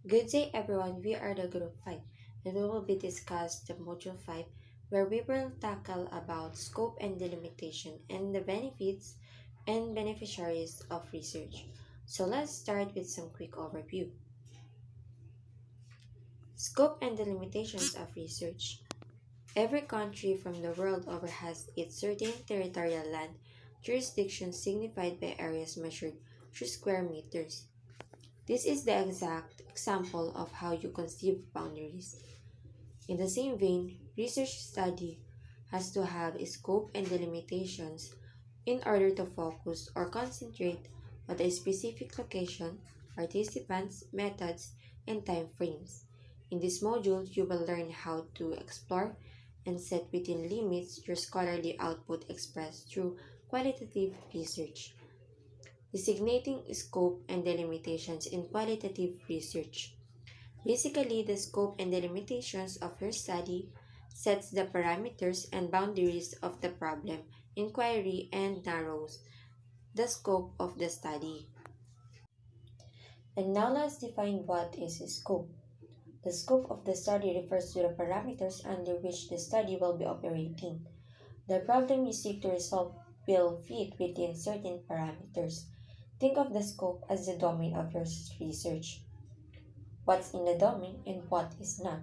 Good day everyone, we are the group 5 and we will be discussed the module 5 where we will tackle about scope and delimitation and the benefits and beneficiaries of research. So let's start with some quick overview. Scope and delimitations of research. Every country from the world over has its certain territorial land jurisdiction signified by areas measured through square meters. This is the exact example of how you conceive boundaries. In the same vein, research study has to have a scope and delimitations in order to focus or concentrate on a specific location, participants, methods, and time frames. In this module, you will learn how to explore and set within limits your scholarly output expressed through qualitative research. Designating scope and delimitations in qualitative research. Basically, the scope and delimitations of your study sets the parameters and boundaries of the problem inquiry and narrows the scope of the study. And now let's define what is a scope. The scope of the study refers to the parameters under which the study will be operating. The problem you seek to resolve will fit within certain parameters. Think of the scope as the domain of your research. What's in the domain and what is not.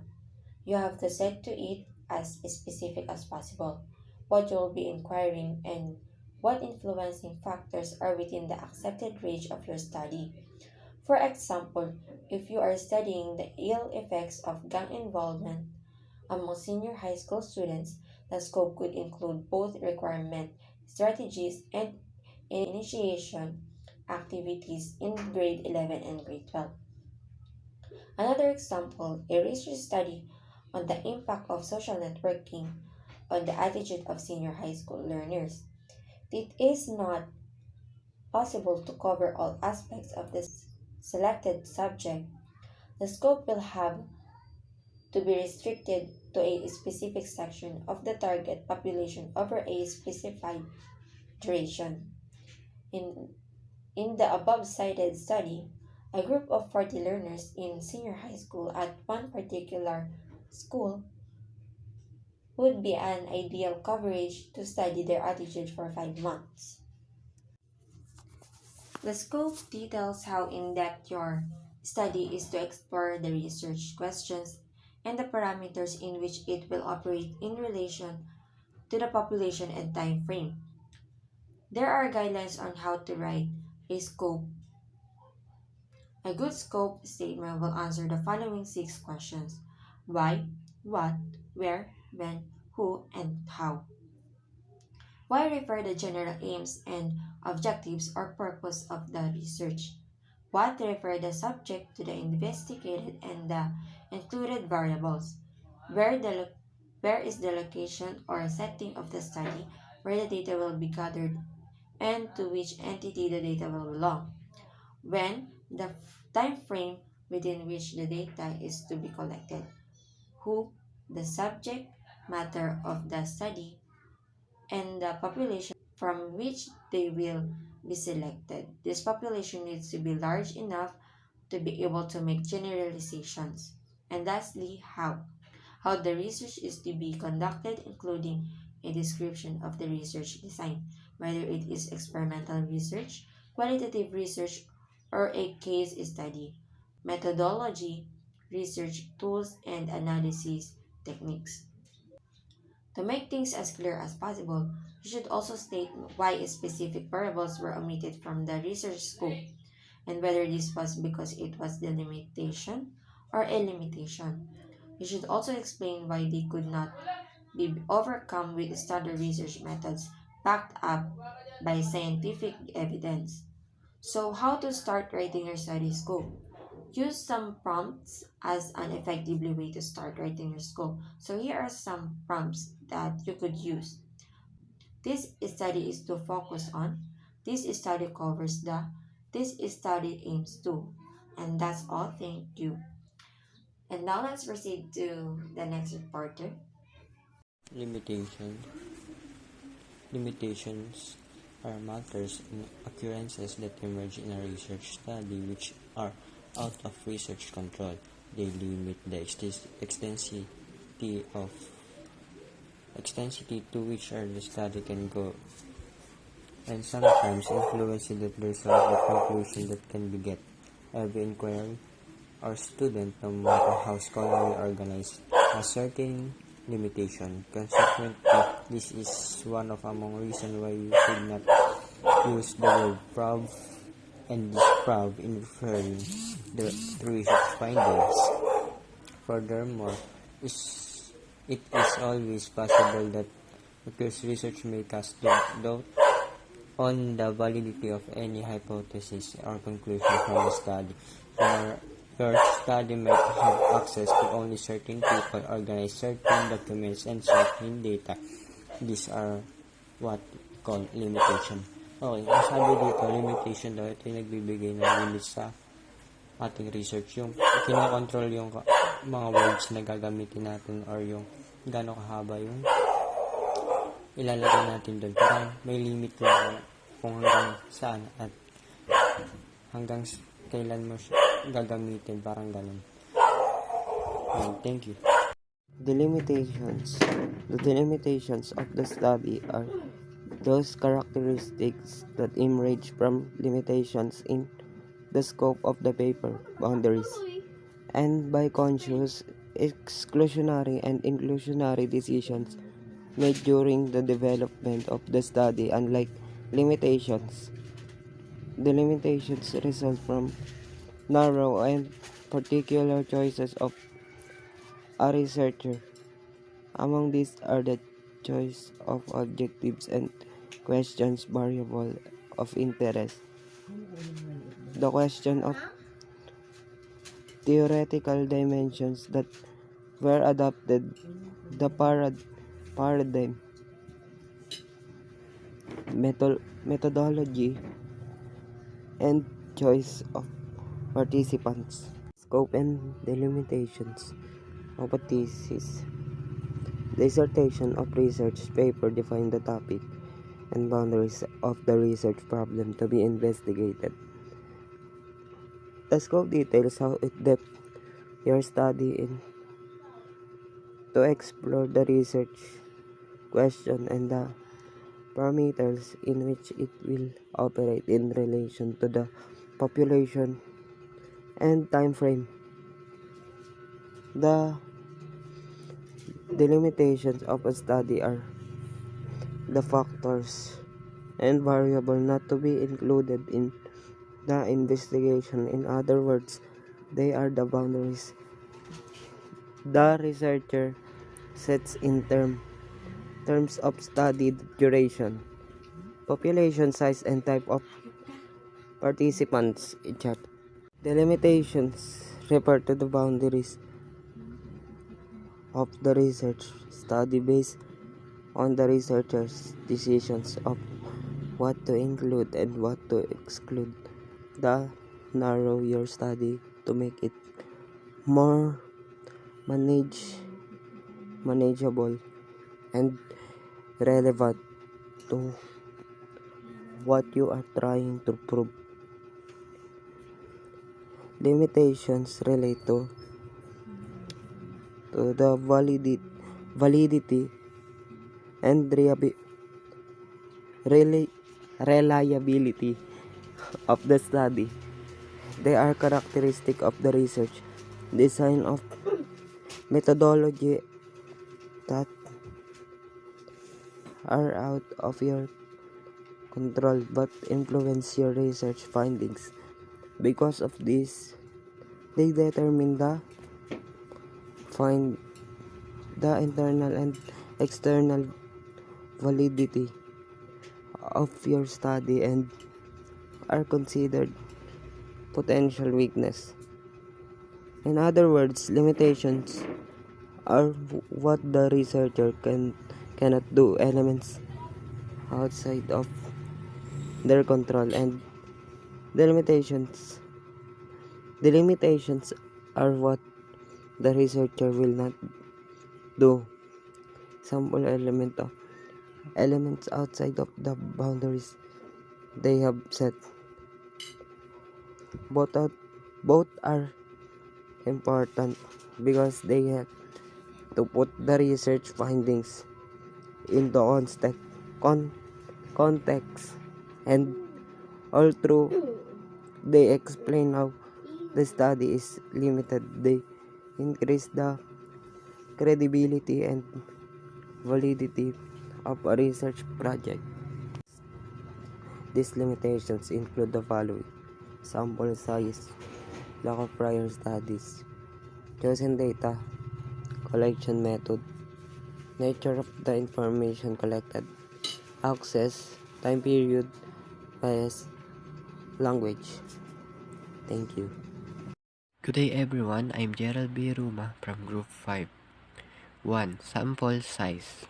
You have to set to it as specific as possible what you will be inquiring and what influencing factors are within the accepted range of your study. For example, if you are studying the ill effects of gang involvement among senior high school students, the scope could include both requirement strategies and initiation activities in grade 11 and grade 12. Another example, a research study on the impact of social networking on the attitude of senior high school learners. It is not possible to cover all aspects of this selected subject. The scope will have to be restricted to a specific section of the target population over a specified duration. In, in the above cited study, a group of 40 learners in senior high school at one particular school would be an ideal coverage to study their attitude for 5 months. The scope details how in-depth your study is to explore the research questions and the parameters in which it will operate in relation to the population and time frame. There are guidelines on how to write a scope. A good scope statement will answer the following 6 questions: why, what, where, when, who, and how. Why refer the general aims and objectives or purpose of the research. What refer the subject to the investigated and the included variables. Where is the location or setting of the study where the data will be gathered and to which entity the data will belong. When the time frame within which the data is to be collected. Who, the subject matter of the study, and the population from which they will be selected. This population needs to be large enough to be able to make generalizations. And lastly, how. How the research is to be conducted, including a description of the research design, whether it is experimental research, qualitative research, or a case study, methodology, research tools, and analysis techniques. To make things as clear as possible, you should also state why specific variables were omitted from the research scope and whether this was because it was the limitation or a limitation. You should also explain why they could not be overcome with standard research methods backed up by scientific evidence. So, how to start writing your study scope? Use some prompts as an effective way to start writing your scope. So here are some prompts that you could use. This study is to focus on. This study covers the. This study aims to. And that's all. Thank you. And now let's proceed to the next reporter. Limitation. Limitations are matters and occurrences that emerge in a research study which are out of research control. They limit the extensity to which the study can go, and sometimes influence the result of the conclusion that can be get. Every inquiry or student, no matter how scholarly organized, has certain limitation. Consequently, this is one of among reasons why you should not use the word prob and disprove in referring to research findings. Furthermore, it is always possible that because research may cast doubt on the validity of any hypothesis or conclusion from the study. Your study might have access to only certain people, organize certain documents, and certain data. These are what we call limitation. Okay, ang sabi dito, limitation daw, ito yung nagbibigay ng limits sa ating research. Yung kinokontrol yung mga words na gagamitin natin or yung gano'ng kahaba yung ilalagay natin doon. Parang may limit lang kung hanggang saan at hanggang kailan mo siya gagamitin, parang ganun. Thank you. Delimitations. The delimitations of the study are those characteristics that emerge from limitations in the scope of the paper, boundaries, and by conscious, exclusionary, and inclusionary decisions made during the development of the study. Unlike limitations, the limitations result from narrow and particular choices of a researcher. Among these are the choice of objectives and questions variable of interest, the question of theoretical dimensions that were adopted, the paradigm, methodology, and choice of participants. Scope and delimitations of a thesis. Dissertation of research paper define the topic and boundaries of the research problem to be investigated. The scope details how it depth your study in to explore the research question and the parameters in which it will operate in relation to the population and time frame. The delimitations of a study are the factors and variable not to be included in the investigation. In other words, they are the boundaries the researcher sets in terms of study duration, population size, and type of participants. Delimitations refer to the boundaries of the research study based on the researcher's decisions of what to include and what to exclude. Narrow your study to make it more manageable and relevant to what you are trying to prove. Limitations relate to the validity and reliability of the study. They are characteristic of the research design of methodology that are out of your control but influence your research findings. Because of this, they determine the internal and external validity of your study and are considered potential weakness. In other words, limitations are what the researcher cannot do, elements outside of their control, and the limitations are what the researcher will not do, sample elements outside of the boundaries they have set. Both Both are important because they help to put the research findings into context, and although they explain how the study is limited, they increase the credibility and validity of a research project. These limitations include the following: sample size, lack of prior studies, chosen data collection method, nature of the information collected, access, time period, bias, language. Thank you. Good day everyone, I'm Gerald B. RUMA from Group 5. 1. Sample size.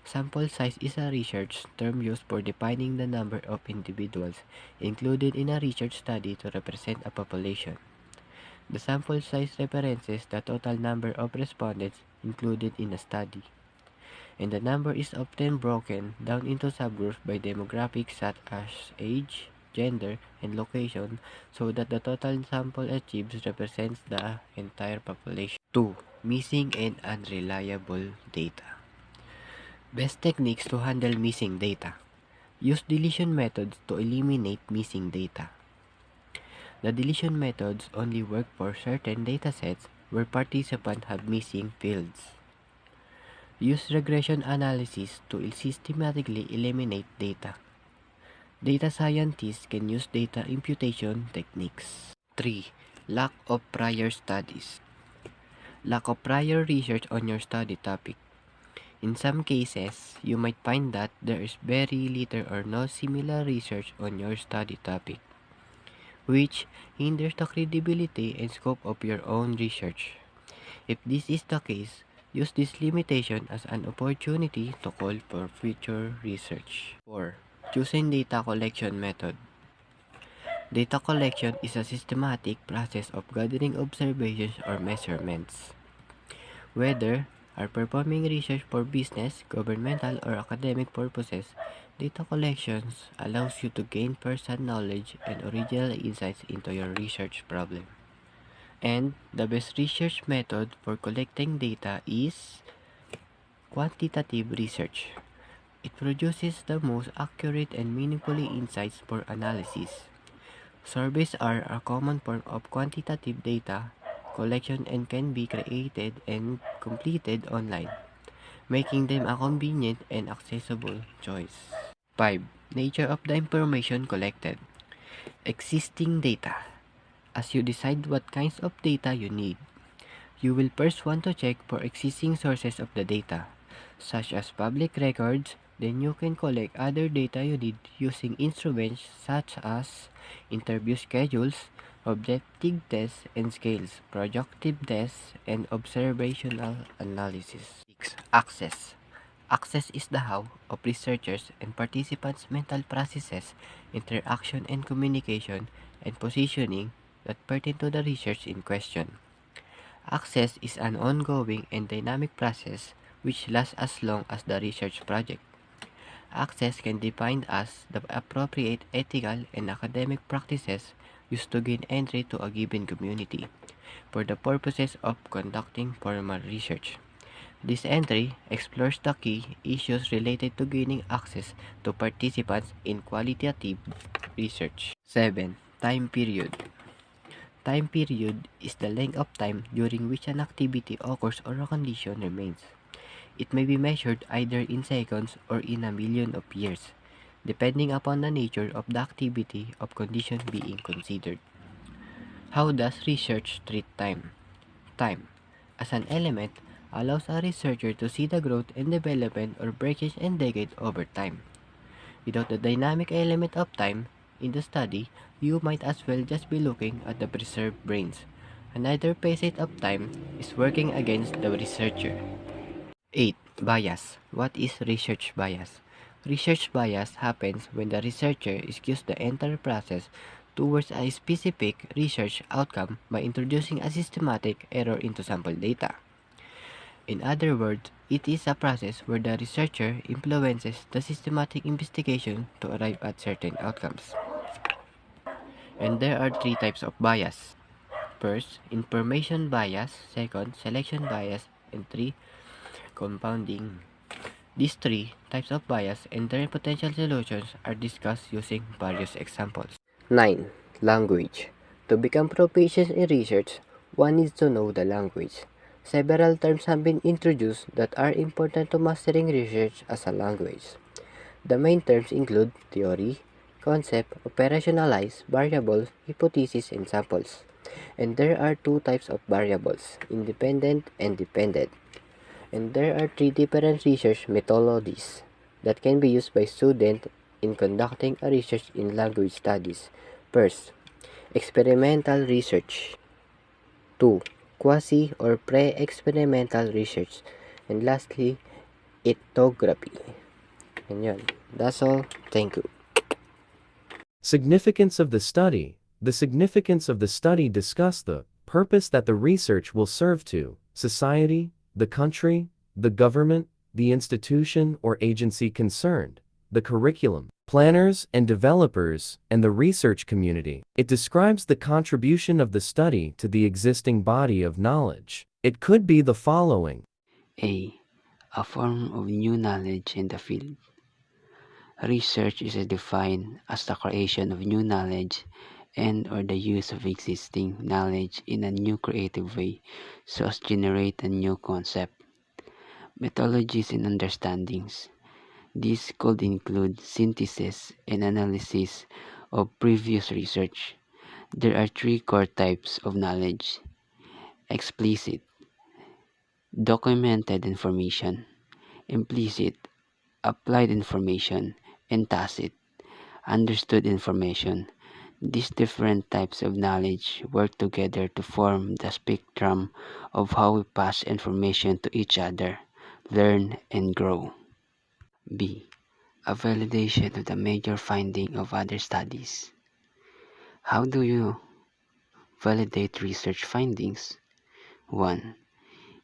Sample size is a research term used for defining the number of individuals included in a research study to represent a population. The sample size references the total number of respondents included in a study, and the number is often broken down into subgroups by demographics such as age, gender, and location so that the total sample achieved represents the entire population. 2. Missing and unreliable data. Best techniques to handle missing data. Use deletion methods to eliminate missing data. The deletion methods only work for certain datasets where participants have missing fields. Use regression analysis to systematically eliminate data. Data scientists can use data imputation techniques. 3. Lack of prior studies. Lack of prior research on your study topic. In some cases, you might find that there is very little or no similar research on your study topic, which hinders the credibility and scope of your own research. If this is the case, use this limitation as an opportunity to call for future research. 4. Choosing data collection method. Data collection is a systematic process of gathering observations or measurements. Whether are performing research for business, governmental, or academic purposes, data collections allows you to gain first-hand knowledge and original insights into your research problem. And the best research method for collecting data is quantitative research. It produces the most accurate and meaningful insights for analysis. Surveys are a common form of quantitative data collection and can be created and completed online, making them a convenient and accessible choice. 5. Nature of the information collected. Existing data. As you decide what kinds of data you need, you will first want to check for existing sources of the data, such as public records. Then you can collect other data you need using instruments such as interview schedules, objective tests and scales, projective tests, and observational analysis. 6. Access. Access is the how of researchers and participants' mental processes, interaction and communication, and positioning that pertain to the research in question. Access is an ongoing and dynamic process which lasts as long as the research project. Access can be defined as the appropriate ethical and academic practices used to gain entry to a given community for the purposes of conducting formal research. This entry explores the key issues related to gaining access to participants in qualitative research. 7. Time period. Time period is the length of time during which an activity occurs or a condition remains. It may be measured either in seconds or in a million of years, depending upon the nature of the activity of condition being considered. How does research treat time? Time, as an element, allows a researcher to see the growth and development or breakage and decay over time. Without the dynamic element of time in the study, you might as well just be looking at the preserved brains. Another facet of time is working against the researcher. 8. Bias. What is research bias? Research bias happens when the researcher skews the entire process towards a specific research outcome by introducing a systematic error into sample data. In other words, it is a process where the researcher influences the systematic investigation to arrive at certain outcomes. And there are three types of bias. First, information bias. Second, selection bias. And 3, compounding. These 3 types of bias and their potential solutions are discussed using various examples. 9. Language. To become proficient in research, one needs to know the language. Several terms have been introduced that are important to mastering research as a language. The main terms include theory, concept, operationalized, variables, hypothesis, and samples. And there are 2 types of variables, independent and dependent. And there are 3 different research methodologies that can be used by students in conducting a research in language studies. First, experimental research. 2, quasi or pre-experimental research. And lastly, ethnography. And yun. That's all. Thank you. Significance of the study. The significance of the study discuss the purpose that the research will serve to society, the country, the government, the institution or agency concerned, the curriculum, planners and developers, and the research community. It describes the contribution of the study to the existing body of knowledge. It could be the following. A form of new knowledge in the field. Research is defined as the creation of new knowledge and or the use of existing knowledge in a new creative way so as generate a new concept, methodologies and understandings. These could include synthesis and analysis of previous research. There are 3 core types of knowledge: explicit, documented information; implicit, applied information; and tacit, understood information. These different types of knowledge work together to form the spectrum of how we pass information to each other, learn, and grow. B. A validation of the major finding of other studies. How do you validate research findings? 1.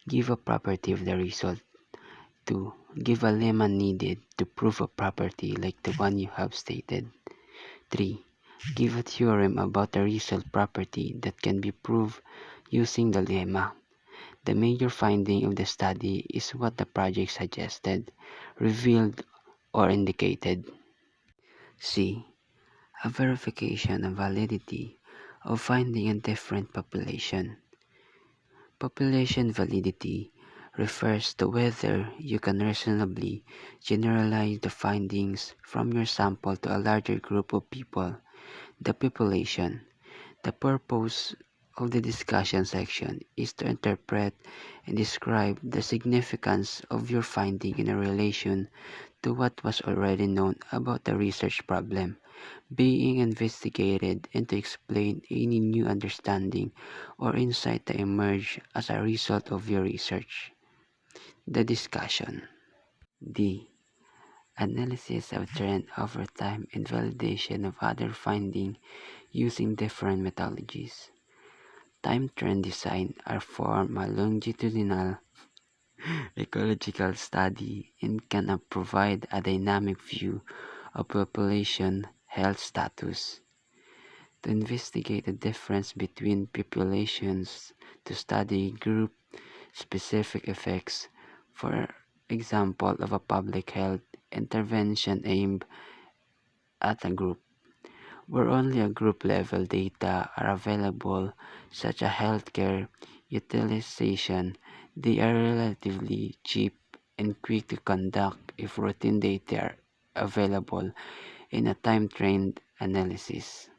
Give a property of the result. 2. Give a lemma needed to prove a property like the one you have stated. 3. Give a theorem about the result property that can be proved using the lemma. The major finding of the study is what the project suggested, revealed, or indicated. C. A verification of validity of finding a different population. Population validity refers to whether you can reasonably generalize the findings from your sample to a larger group of people, the population. The purpose of the discussion section is to interpret and describe the significance of your finding in relation to what was already known about the research problem being investigated and to explain any new understanding or insight that emerge as a result of your research. The discussion. D. Analysis of trend over time and validation of other findings using different methodologies. Time trend design are form a longitudinal ecological study and can provide a dynamic view of population health status. To investigate the difference between populations, to study group specific effects, for example of a public health intervention aimed at a group, where only a group level data are available, such as healthcare utilization. They are relatively cheap and quick to conduct if routine data are available in a time-trained analysis.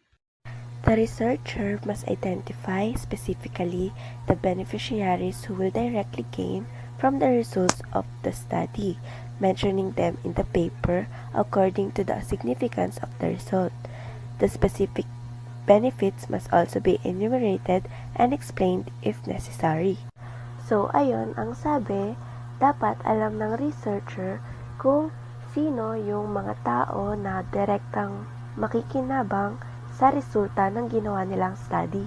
The researcher must identify specifically the beneficiaries who will directly gain from the results of the study, mentioning them in the paper according to the significance of the result. The specific benefits must also be enumerated and explained if necessary. So, ayun, ang sabi, dapat alam ng researcher kung sino yung mga tao na direktang makikinabang sa resulta ng ginawa nilang study.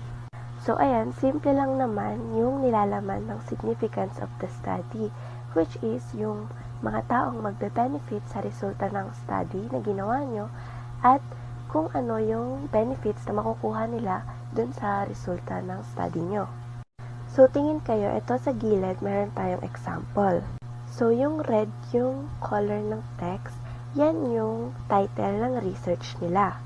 So, ayan, simple lang naman yung nilalaman ng significance of the study, which is yung mga taong magbe-benefit sa resulta ng study na ginawa nyo at kung ano yung benefits na makukuha nila dun sa resulta ng study nyo. So, tingin kayo, ito sa gilid, meron tayong example. So, yung red, yung color ng text, yan yung title ng research nila,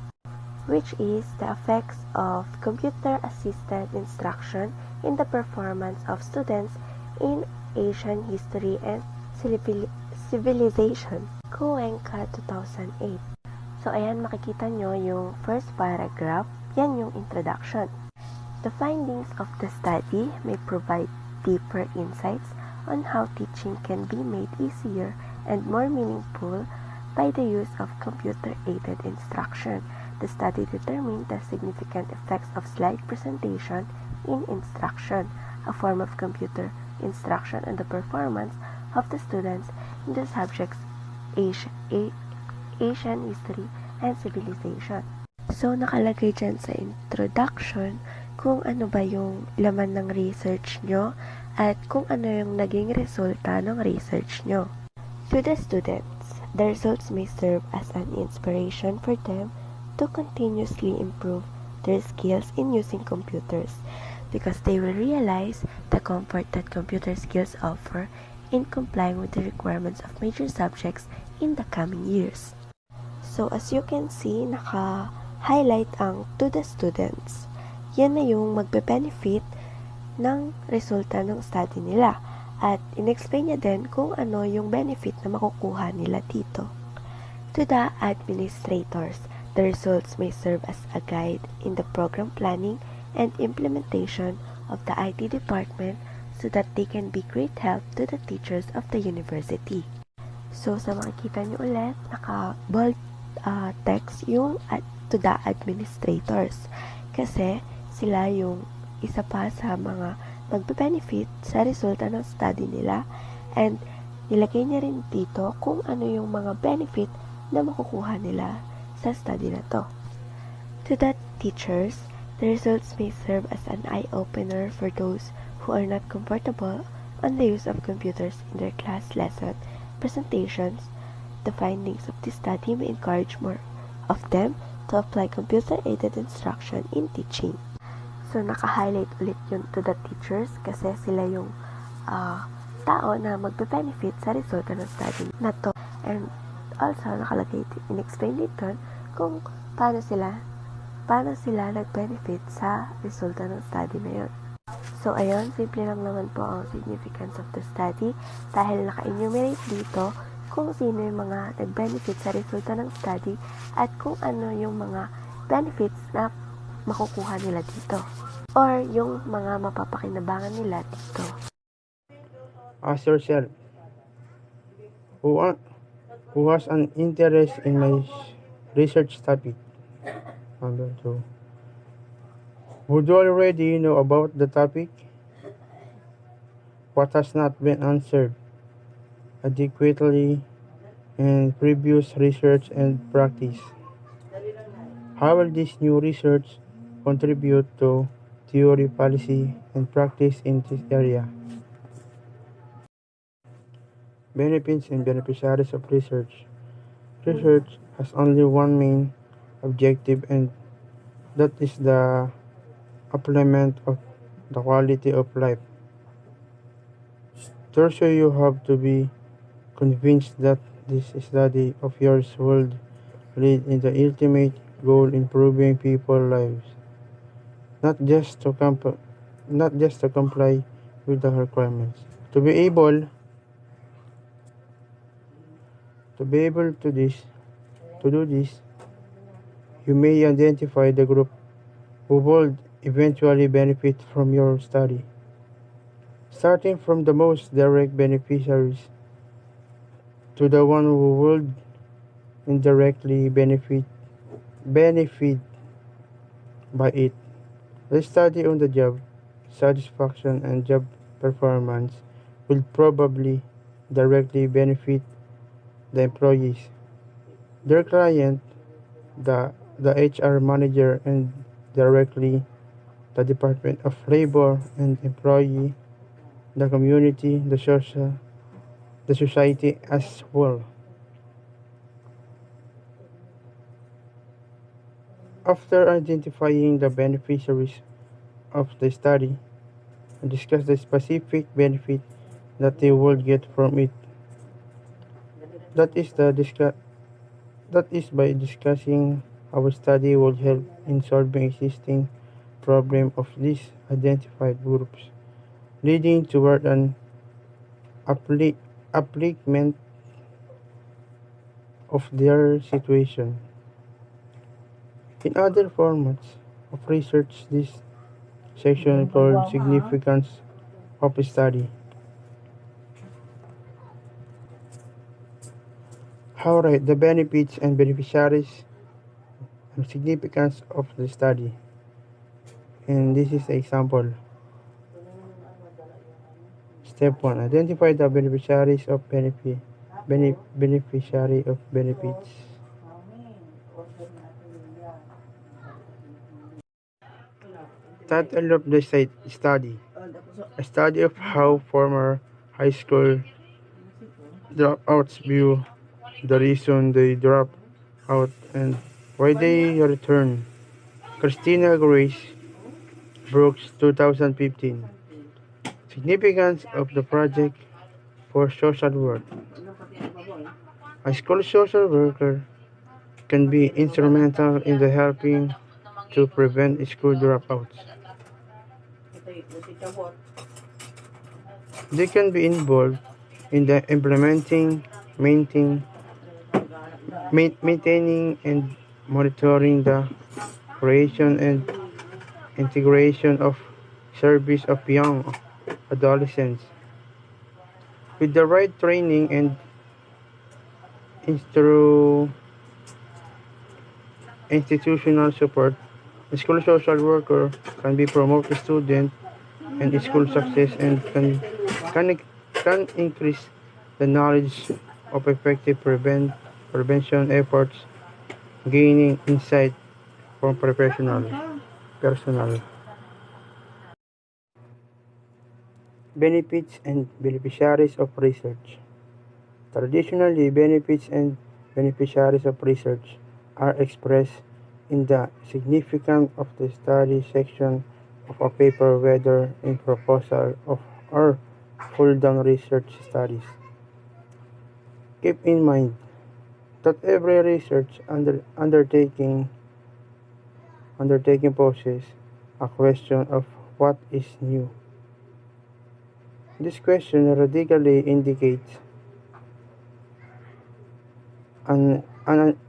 which is the effects of computer-assisted instruction in the performance of students in Asian history and civilization. Cuenca 2008. So, ayan, makikita nyo yung first paragraph, yan yung introduction. The findings of the study may provide deeper insights on how teaching can be made easier and more meaningful by the use of computer-aided instruction. The study determined the significant effects of slide presentation in instruction, a form of computer instruction, on the performance of the students in the subjects Asian history and civilization. So, nakalagay dyan sa introduction kung ano ba yung laman ng research nyo at kung ano yung naging resulta ng research nyo. To the students, the results may serve as an inspiration for them to continuously improve their skills in using computers because they will realize the comfort that computer skills offer in complying with the requirements of major subjects in the coming years. So, as you can see, naka-highlight ang to the students. Yan na yung magbe-benefit ng resulta ng study nila. At in-explain niya din kung ano yung benefit na makukuha nila dito. To the administrators, the results may serve as a guide in the program planning and implementation of the IT department so that they can be great help to the teachers of the university. So, sa makikita nyo ulit, naka-bold text yung to the administrators. Kasi, sila yung isa pa sa mga magbe-benefit sa resulta ng study nila and nilagay niya rin dito kung ano yung mga benefit na makukuha nila sa study na to. To the teachers, the results may serve as an eye-opener for those who are not comfortable on the use of computers in their class lesson presentations. The findings of this study may encourage more of them to apply computer-aided instruction in teaching. So, naka-highlight ulit yun to the teachers kasi sila yung tao na magbe-benefit sa resulta ng study na to. And also, nakalagay, in-explain dito kung paano sila nag-benefit sa resulta ng study na yun. So, ayun, simple lang naman po ang significance of the study dahil naka-enumerate dito kung sino yung mga nag-benefit sa resulta ng study at kung ano yung mga benefits na makukuha nila dito or yung mga mapapakinabangan nila dito. Ask yourself, who has an interest in my research topic? Number 2. Would you already know about the topic? What has not been answered adequately in previous research and practice? How will this new research contribute to theory, policy, and practice in this area? Benefits and beneficiaries of research. Research has only one main objective, and that is the upliftment of the quality of life. So you have to be convinced that this study of yours will lead in the ultimate goal, improving people's lives, not just to comply with the requirements. To be able to do this, you may identify the group who will eventually benefit from your study, starting from the most direct beneficiaries to the one who would indirectly benefit by it. The study on the job satisfaction and job performance will probably directly benefit the employees, their client, the HR manager, and directly the Department of Labor and Employee, the community, the society as well. After identifying the beneficiaries of the study, discuss the specific benefit that they would get from it. That is by discussing how a study would help in solving existing problem of these identified groups, leading toward an upliftment of their situation. In other formats of research, this section called significance of a study. How write the benefits and beneficiaries and significance of the study. And this is the example. Step 1. Identify the beneficiaries of beneficiary of benefits. Title of the study. A study of how former high school dropouts view the reason they drop out and why they return. Christina Grace Brooks, 2015. Significance of the project for social work. A school social worker can be instrumental in the helping to prevent school dropouts. They can be involved in the implementing, maintaining and monitoring the creation and integration of service of young adolescents. With the right training and institutional support, a school social worker can be promote student and school success and can increase the knowledge of effective prevention efforts, gaining insight from personnel. Benefits and beneficiaries of research. Traditionally, benefits and beneficiaries of research are expressed in the significance of the study section of a paper, whether in proposal or full-down research studies. Keep in mind that every research undertaking poses a question of what is new. This question radically indicates an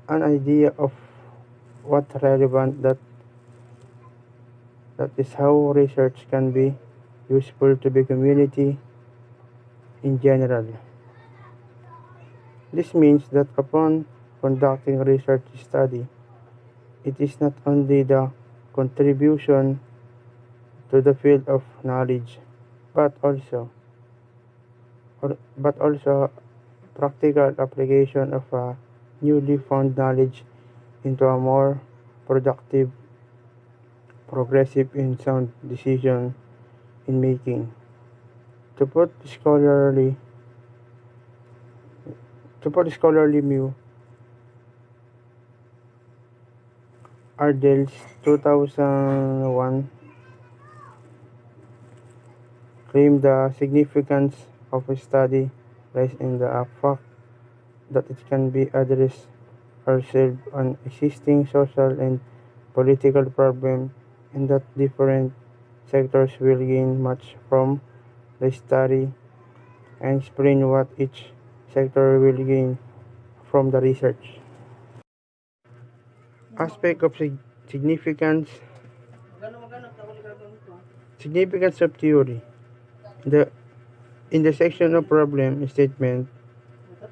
idea of what relevant that is how research can be useful to the community in general. This means that upon conducting research study, it is not only the contribution to the field of knowledge, but also practical application of a newly found knowledge into a more productive, progressive, and sound decision in making. To put scholarly view, Ardell's 2001 claimed the significance of a study lies in the fact that it can be addressed or solved on existing social and political problems, and that different sectors will gain much from the study, and explain what each sector will gain from the research. Aspect of significance of theory. In the section of problem statement,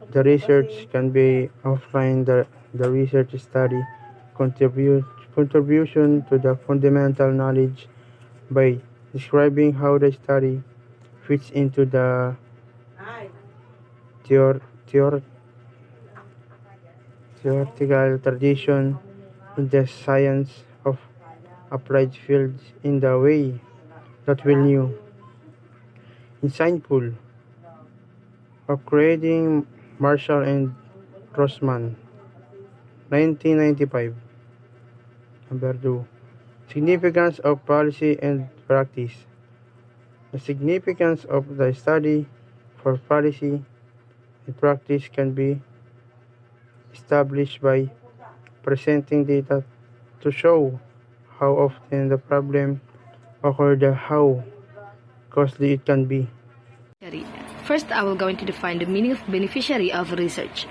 the research can be outlined the research study contribution to the fundamental knowledge by describing how the study fits into the theoretical tradition in the science of applied fields in the way that will new, insightful, of creating Marshall and Grossman, 1995. Number 2. Significance of policy and practice. The significance of the study for policy and practice can be established by presenting data to show how often the problem occurs and how costly it can be. First, I will going to define the meaning of beneficiary of research.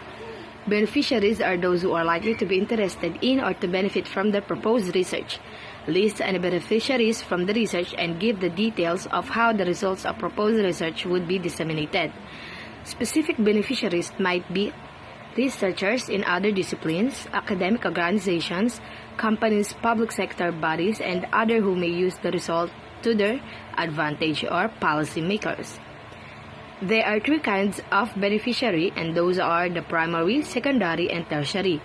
Beneficiaries are those who are likely to be interested in or to benefit from the proposed research. List any beneficiaries from the research and give the details of how the results of proposed research would be disseminated. Specific beneficiaries might be researchers in other disciplines, academic organizations, companies, public sector bodies, and others who may use the result to their advantage, or policymakers. There are three kinds of beneficiary, and those are the primary, secondary, and tertiary.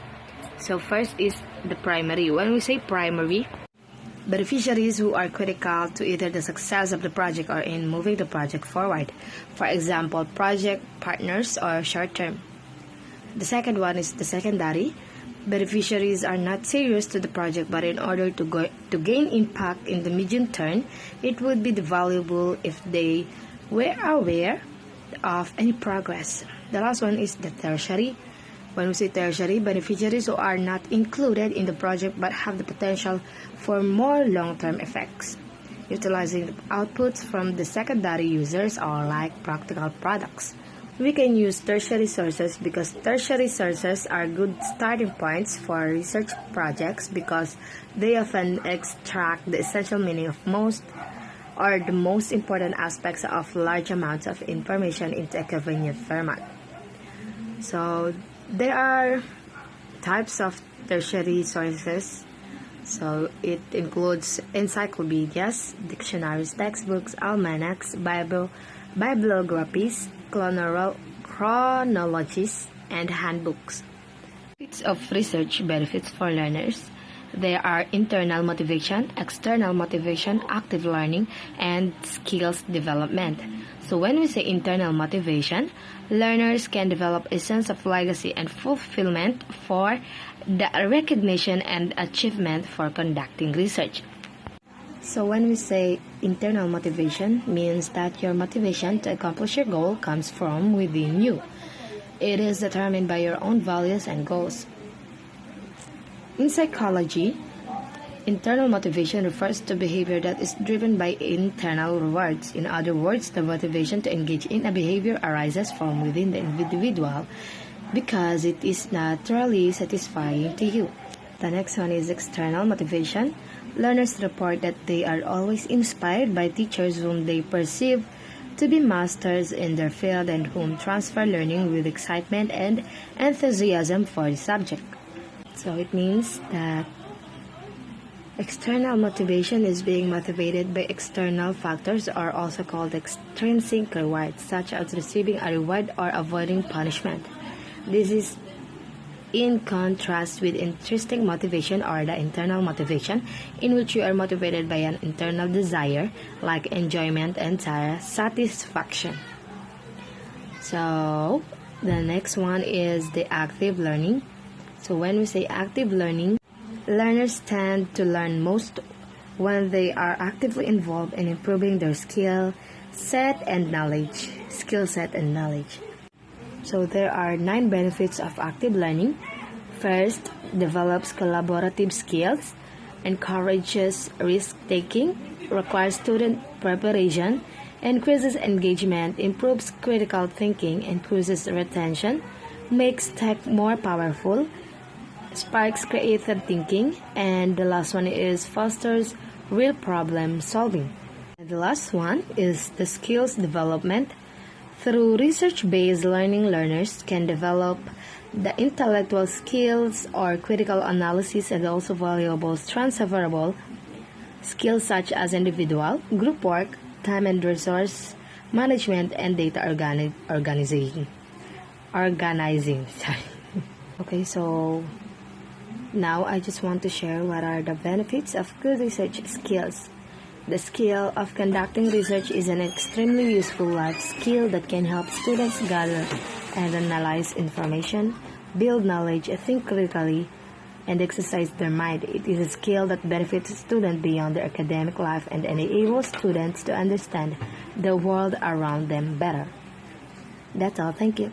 So first is the primary. When we say primary, beneficiaries who are critical to either the success of the project or in moving the project forward. For example, project partners or short-term. The second one is the secondary. Beneficiaries are not serious to the project, but in order to gain impact in the medium term, it would be valuable if they were aware of any progress. The last one is the tertiary. When we say tertiary, beneficiaries who are not included in the project but have the potential for more long-term effects, utilizing the outputs from the secondary users or like practical products. We can use tertiary sources because tertiary sources are good starting points for research projects because they often extract the essential meaning of most or the most important aspects of large amounts of information into a convenient format. So there are types of tertiary sources. So it includes encyclopedias, dictionaries, textbooks, almanacs, bibliographies, chronologies, and handbooks. Benefits of research benefits for learners. There are internal motivation, external motivation, active learning, and skills development. So when we say internal motivation, learners can develop a sense of legacy and fulfillment for the recognition and achievement for conducting research. So when we say internal motivation, means that your motivation to accomplish your goal comes from within you. It is determined by your own values and goals. In psychology, internal motivation refers to behavior that is driven by internal rewards. In other words, the motivation to engage in a behavior arises from within the individual because it is naturally satisfying to you. The next one is external motivation. Learners report that they are always inspired by teachers whom they perceive to be masters in their field and whom transfer learning with excitement and enthusiasm for the subject. So it means that external motivation is being motivated by external factors, are also called extrinsic rewards, such as receiving a reward or avoiding punishment. This is in contrast with intrinsic motivation, or the internal motivation, in which you are motivated by an internal desire like enjoyment and satisfaction. So the next one is the active learning. So when we say active learning, learners tend to learn most when they are actively involved in improving their skill set and knowledge. So there are 9 benefits of active learning. First, develops collaborative skills, encourages risk-taking, requires student preparation, increases engagement, improves critical thinking, increases retention, makes tech more powerful, sparks creative thinking, and the last one is fosters real problem solving. And the last one is the skills development. Through research-based learning, learners can develop the intellectual skills or critical analysis and also valuable transferable skills such as individual, group work, time and resource management, and data organizing. Okay, so now I just want to share what are the benefits of good research skills. The skill of conducting research is an extremely useful life skill that can help students gather and analyze information, build knowledge, think critically, and exercise their mind. It is a skill that benefits students beyond their academic life and enables students to understand the world around them better. That's all. Thank you.